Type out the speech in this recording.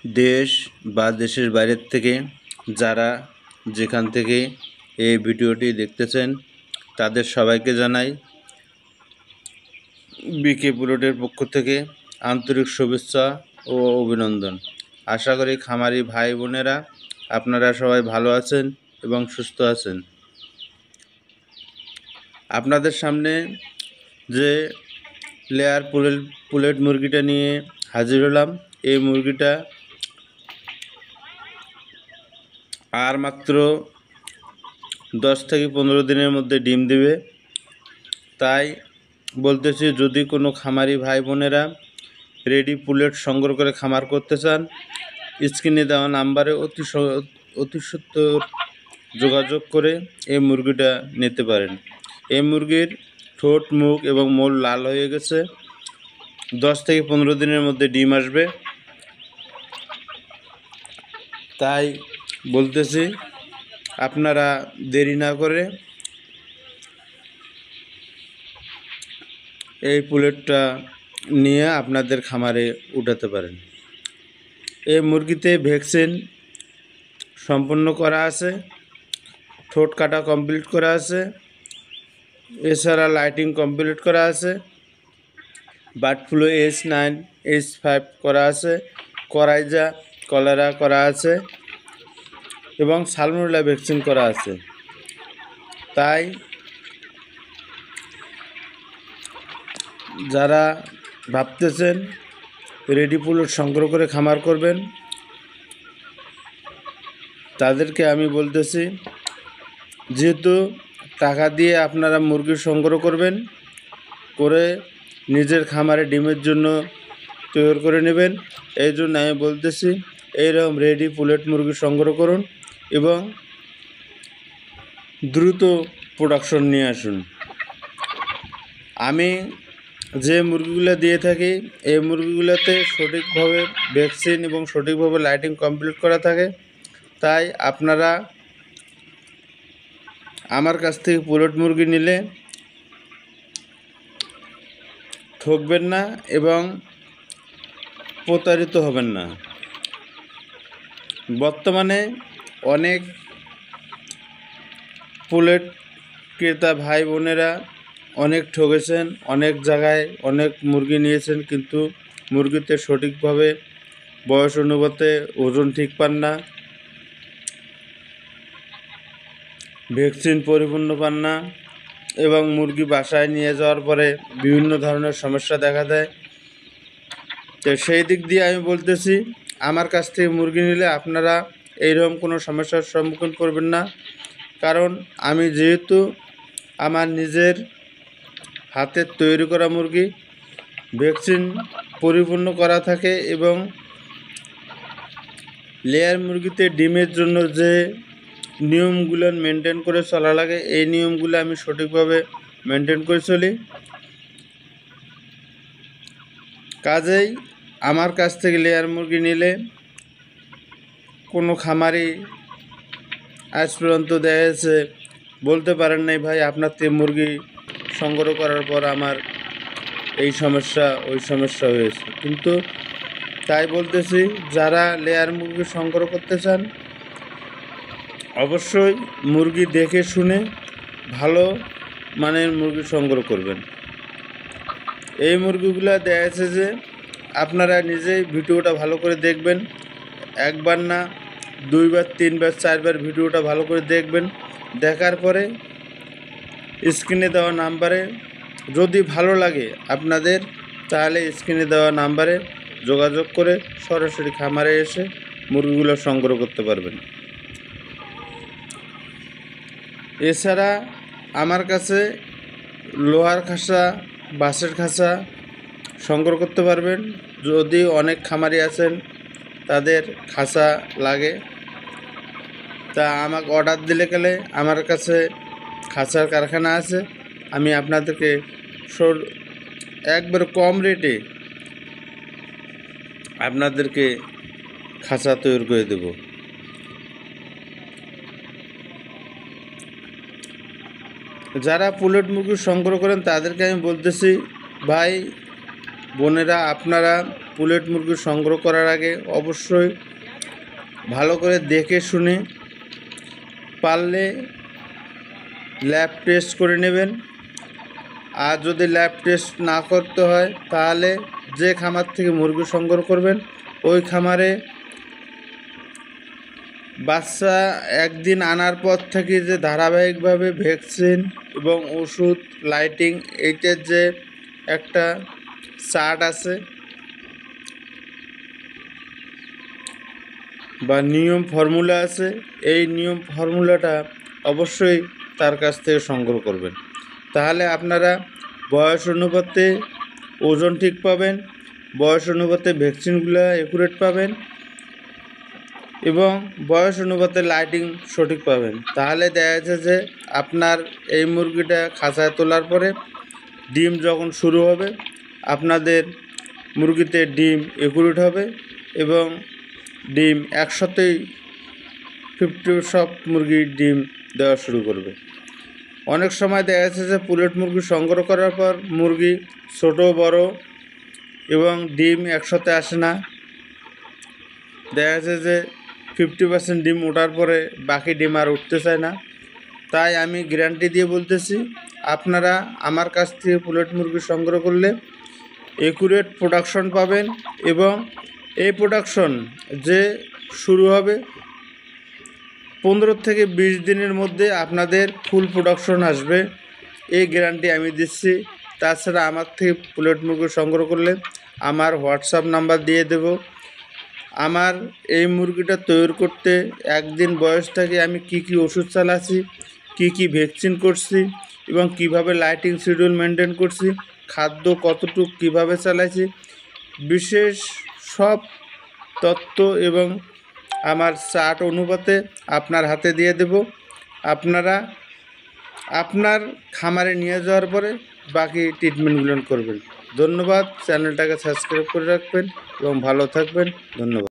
দেশ বা দেশের বাইরের থেকে যারা যেখান থেকে এই ভিডিওটি দেখতেছেন তাদের সবাইকে জানাই বিকে বুলেটের পক্ষ থেকে আন্তরিক শুভেচ্ছা ও অভিনন্দন। আশা করি খামারি ভাই বোনেরা আপনারা সবাই ভালো আছেন এবং সুস্থ আছেন। আপনাদের সামনে যে লেয়ার পুলেট মুরগিটা নিয়ে হাজির হলাম, এই মুরগিটা আর মাত্র 10 থেকে 15 দিনের মধ্যে ডিম দিবে। তাই বলতেছি, যদি কোনো খামারি ভাই বোনেরা রেডি পুলেট সংগ্রহ করে খামার করতে চান, স্ক্রিনে দেওয়া নাম্বারে অতি সত্বর যোগাযোগ করে এই মুরগিটা নিতে পারেন। এই মুরগির ঠোঁট, মুখ এবং মোল লাল হয়ে গেছে। 10 থেকে 15 দিনের মধ্যে ডিম আসবে। তাই বলতেছি, আপনারা দেরি না করে এই পুলেটটা নিয়ে আপনাদের খামারে উঠাতে পারেন। এই মুরগিতে ভ্যাকসিন সম্পন্ন করা আছে, ঠোঁট কাটা কমপ্লিট করা আছে, এছাড়া লাইটিং কমপ্লিট করা আছে, বার্ড ফ্লু H9 H5 করা আছে, করাইজা কলেরা করা আছে এবং সালমোনেলা ভ্যাকসিন করা আছে। তাই যারা ভাবতেছেন রেডি পুলেট সংগ্রহ করে খামার করবেন, তাদেরকে আমি বলতেছি, যেহেতু টাকা দিয়ে আপনারা মুরগি সংগ্রহ করবেন, করে নিজের খামারে ডিমের জন্য তৈরি করে নেবেন, এই জন্য আমি বলতেছি এইরকম রেডি পুলেট মুরগি সংগ্রহ করুন এবং দ্রুত প্রোডাকশন নিয়ে আসুন। আমি যে মুরগিগুলো দিয়ে থাকি, এই মুরগিগুলোতে সঠিকভাবে ভ্যাকসিন এবং সঠিকভাবে লাইটিং কমপ্লিট করা থাকে। তাই আপনারা আমার কাছ থেকে পুলেট মুরগি নিলে ঠকবেন না এবং প্রতারিত হবেন না। বর্তমানে অনেক পুলেট ক্রেতা ভাই বোনেরা অনেক ঠকেছেন, অনেক জায়গায় অনেক মুরগি নিয়েছেন, কিন্তু মুরগিতে সঠিকভাবে বয়স অনুপাতে ওজন ঠিক পান না, ভ্যাকসিন পরিপূর্ণ পান না এবং মুরগি বাসায় নিয়ে যাওয়ার পরে বিভিন্ন ধরনের সমস্যা দেখা দেয়। তো সেই দিক দিয়ে আমি বলতেছি, আমার কাছ থেকে মুরগি নিলে আপনারা এইরকম কোনো সমস্যার সম্মুখীন করবেন না। কারণ আমি যেহেতু আমার নিজের হাতের তৈরি করা মুরগি, ভ্যাকসিন পরিপূর্ণ করা থাকে এবং লেয়ার মুরগিতে ডিমের জন্য যে নিয়মগুলো মেনটেন করে চলা লাগে, এই নিয়মগুলো আমি সঠিকভাবে মেনটেন করে চলি। কাজেই আমার কাছ থেকে লেয়ার মুরগি নিলে কোনো খামারি আজ পর্যন্ত দেখা যাচ্ছে বলতে পারেন নাই, ভাই আপনার থেকে মুরগি সংগ্রহ করার পর আমার এই সমস্যা ওই সমস্যা হয়েছে। কিন্তু তাই বলতেছি, যারা লেয়ার মুরগি সংগ্রহ করতে চান, অবশ্যই মুরগি দেখে শুনে ভালো মানের মুরগি সংগ্রহ করবেন। এই মুরগিগুলো দেখা যাচ্ছে যে আপনারা নিজেই ভিডিওটা ভালো করে দেখবেন, একবার না 2 বার 3 বার 4 বার ভিডিওটা ভালো করে দেখবেন। দেখার পরে স্ক্রিনে দেওয়া নাম্বারে যদি ভালো লাগে আপনাদের, তাহলে স্ক্রিনে দেওয়া নাম্বারে যোগাযোগ করে সরাসরি খামারে এসে মুরগিগুলো সংগ্রহ করতে পারবেন। এছাড়া আমার কাছে লোহার খাঁচা, বাঁশের খাঁচা সংগ্রহ করতে পারবেন। যদি অনেক খামারি আছেন তাদের খাঁচা লাগে, তা আমাকে অর্ডার দিলে গেলে আমার কাছে খাঁচার কারখানা আছে, আমি আপনাদেরকে একবার কম রেটে আপনাদেরকে খাঁচা তৈরি করে দেব। যারা পুলেট মুরগি সংগ্রহ করেন তাদেরকে আমি বলতেছি, ভাই বোনেরা, আপনারা পুলেট মুরগি সংগ্রহ করার আগে অবশ্যই ভালো করে দেখে শুনে পারলে ল্যাব টেস্ট করে নেবেন। আর যদি ল্যাব টেস্ট না করতে হয় তাহলে যে খামার থেকে মুরগি সংগ্রহ করবেন ওই খামারে বাচ্চা একদিন আনার পর থেকে যে ধারাবাহিকভাবে ভ্যাকসিন এবং ওষুধ লাইটিং এইটার যে একটা চার্ট আছে বা নিয়ম ফর্মুলা আছে, এই নিয়ম ফর্মুলাটা অবশ্যই তার কাছ থেকে সংগ্রহ করবেন। তাহলে আপনারা বয়স অনুপাতে ওজন ঠিক পাবেন, বয়স অনুপাতে ভ্যাকসিনগুলো অ্যাকুরেট পাবেন এবং বয়স অনুপাতে লাইটিং সঠিক পাবেন। তাহলে দেখা যাচ্ছে যে আপনার এই মুরগিটা খাঁচায় তোলার পরে ডিম যখন শুরু হবে আপনাদের মুরগিতে ডিম অ্যাকুরেট হবে এবং ডিম একসাথেই 50 সব মুরগির ডিম দেওয়া শুরু করবে। অনেক সময় দেখা যাচ্ছে যে পুলেট মুরগি সংগ্রহ করার পর মুরগি ছোট বড় এবং ডিম একসাথে আসে না, দেখা যাচ্ছে যে 50% ডিম ওঠার পরে বাকি ডিম আর উঠতে চায় না। তাই আমি গ্যারান্টি দিয়ে বলতেছি, আপনারা আমার কাছ থেকে পুলেট মুরগি সংগ্রহ করলে অ্যাকুরেট প্রোডাকশন পাবেন এবং এই প্রোডাকশন যে শুরু হবে 15 থেকে 20 দিনের মধ্যে আপনাদের ফুল প্রোডাকশন আসবে, এই গ্যারান্টি আমি দিচ্ছি। তাছাড়া আমার থেকে পুলেট মুরগি সংগ্রহ করলে আমার হোয়াটসঅ্যাপ নাম্বার দিয়ে দেব। আমার এই মুরগিটা তৈরি করতে একদিন বয়স থেকে আমি কি ওষুধ চালাচ্ছি, কি ভ্যাকসিন করছি এবং কিভাবে লাইটিং শিডিউল মেনটেন করছি, খাদ্য কতটুকু কিভাবে চালাইছি, বিশেষ সব তথ্য এবং আমার চার্ট অনুপাতে আপনার হাতে দিয়ে দেব। আপনারা আপনার খামারে নিয়ে যাওয়ার পরে বাকি ট্রিটমেন্টগুলো করবেন। ধন্যবাদ। চ্যানেলটাকে সাবস্ক্রাইব করে রাখবেন এবং ভালো থাকবেন। ধন্যবাদ।